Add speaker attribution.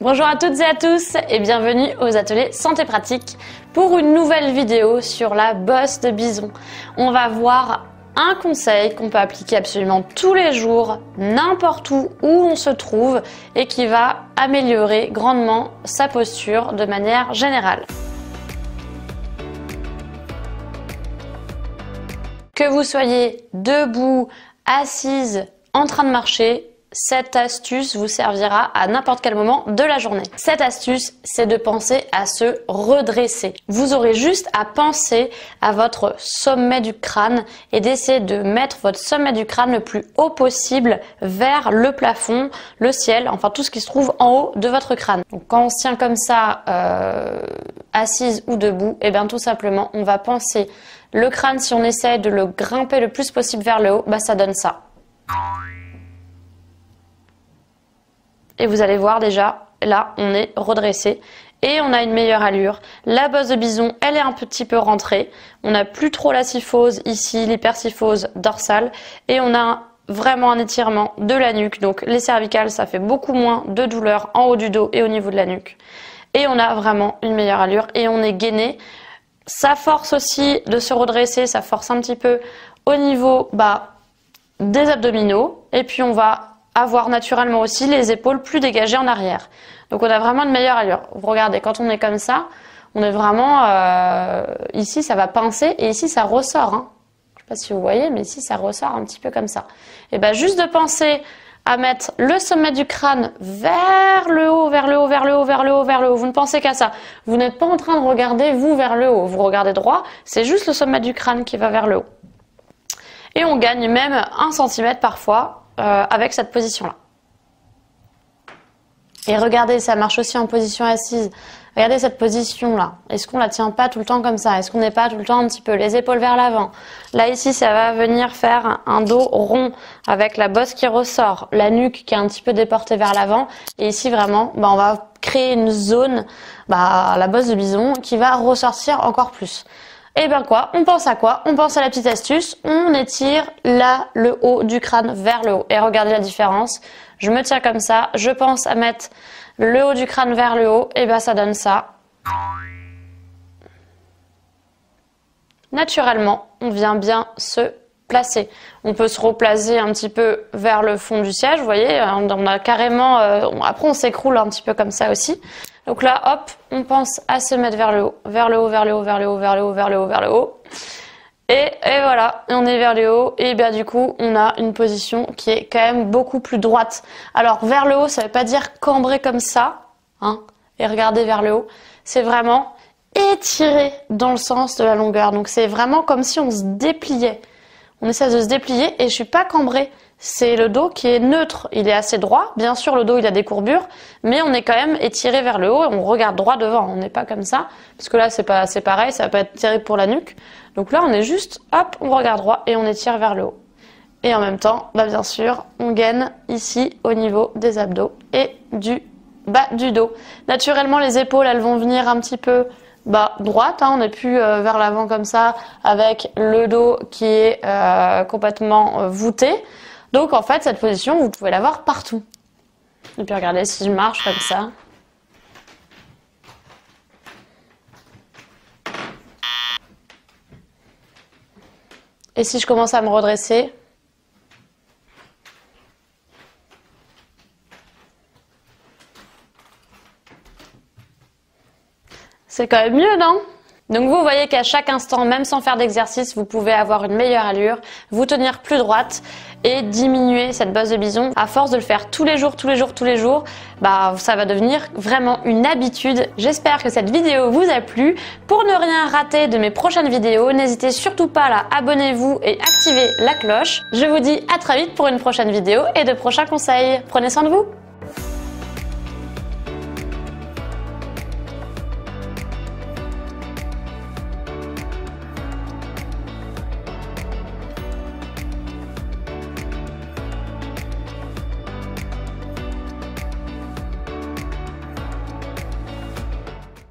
Speaker 1: Bonjour à toutes et à tous et bienvenue aux ateliers Santé Pratique pour une nouvelle vidéo sur la bosse de bison. On va voir un conseil qu'on peut appliquer absolument tous les jours, n'importe où on se trouve et qui va améliorer grandement sa posture de manière générale. Que vous soyez debout, assise, en train de marcher, cette astuce vous servira à n'importe quel moment de la journée. Cette astuce, c'est de penser à se redresser. Vous aurez juste à penser à votre sommet du crâne et d'essayer de mettre votre sommet du crâne le plus haut possible vers le plafond, le ciel, enfin tout ce qui se trouve en haut de votre crâne. Donc quand on se tient comme ça, assise ou debout, et bien tout simplement, on va penser le crâne, si on essaye de le grimper le plus possible vers le haut, bah ça donne ça. Et vous allez voir déjà, là, on est redressé et on a une meilleure allure. La bosse de bison, elle est un petit peu rentrée. On n'a plus trop la syphose ici, l'hypersyphose dorsale. Et on a vraiment un étirement de la nuque. Donc les cervicales, ça fait beaucoup moins de douleur en haut du dos et au niveau de la nuque. Et on a vraiment une meilleure allure et on est gainé. Ça force aussi de se redresser, ça force un petit peu au niveau des abdominaux. Et puis on va avoir naturellement aussi les épaules plus dégagées en arrière. Donc on a vraiment une meilleure allure. Vous regardez, quand on est comme ça, on est vraiment... ici, ça va pincer et ici, ça ressort. Hein. Je ne sais pas si vous voyez, mais ici, ça ressort un petit peu comme ça. Et bien, juste de penser à mettre le sommet du crâne vers le haut, vers le haut, vers le haut, vers le haut, vers le haut. Vous ne pensez qu'à ça. Vous n'êtes pas en train de regarder, vous, vers le haut. Vous regardez droit, c'est juste le sommet du crâne qui va vers le haut. Et on gagne même 1 cm parfois avec cette position-là. Et regardez, ça marche aussi en position assise. Regardez cette position-là. Est-ce qu'on la tient pas tout le temps comme ça? Est-ce qu'on n'est pas tout le temps un petit peu les épaules vers l'avant? Là, ici, ça va venir faire un dos rond avec la bosse qui ressort, la nuque qui est un petit peu déportée vers l'avant. Et ici, vraiment, on va créer une zone, la bosse de bison, qui va ressortir encore plus. Et bien quoi? On pense à quoi? On pense à la petite astuce. On étire là le haut du crâne vers le haut. Et regardez la différence. Je me tiens comme ça. Je pense à mettre le haut du crâne vers le haut. Et bien ça donne ça. Naturellement, on vient bien se placer. On peut se replacer un petit peu vers le fond du siège. Vous voyez, on a carrément... après, on s'écroule un petit peu comme ça aussi. Donc là, hop, on pense à se mettre vers le haut, vers le haut, vers le haut, vers le haut, vers le haut, vers le haut, vers le haut. Et voilà, on est vers le haut. Et bien du coup, on a une position qui est quand même beaucoup plus droite. Alors vers le haut, ça ne veut pas dire cambrer comme ça, hein, et regarder vers le haut. C'est vraiment étirer dans le sens de la longueur. Donc c'est vraiment comme si on se dépliait. On essaie de se déplier et je suis pas cambrée. C'est le dos qui est neutre, il est assez droit. Bien sûr, le dos, il a des courbures, mais on est quand même étiré vers le haut et on regarde droit devant. On n'est pas comme ça, parce que là, c'est pareil, ça va pas être terrible pour la nuque. Donc là, on est juste, hop, on regarde droit et on étire vers le haut. Et en même temps, bien sûr, on gaine ici au niveau des abdos et du bas du dos. Naturellement, les épaules, elles vont venir un petit peu droite, hein, on n'est plus vers l'avant comme ça, avec le dos qui est complètement voûté. Donc en fait, cette position, vous pouvez l'avoir partout. Et puis regardez, si je marche comme ça. Et si je commence à me redresser. C'est quand même mieux, non? Donc vous voyez qu'à chaque instant, même sans faire d'exercice, vous pouvez avoir une meilleure allure, vous tenir plus droite et diminuer cette bosse de bison. À force de le faire tous les jours, ça va devenir vraiment une habitude. J'espère que cette vidéo vous a plu. Pour ne rien rater de mes prochaines vidéos, n'hésitez surtout pas à abonnez-vous et activez la cloche. Je vous dis à très vite pour une prochaine vidéo et de prochains conseils. Prenez soin de vous.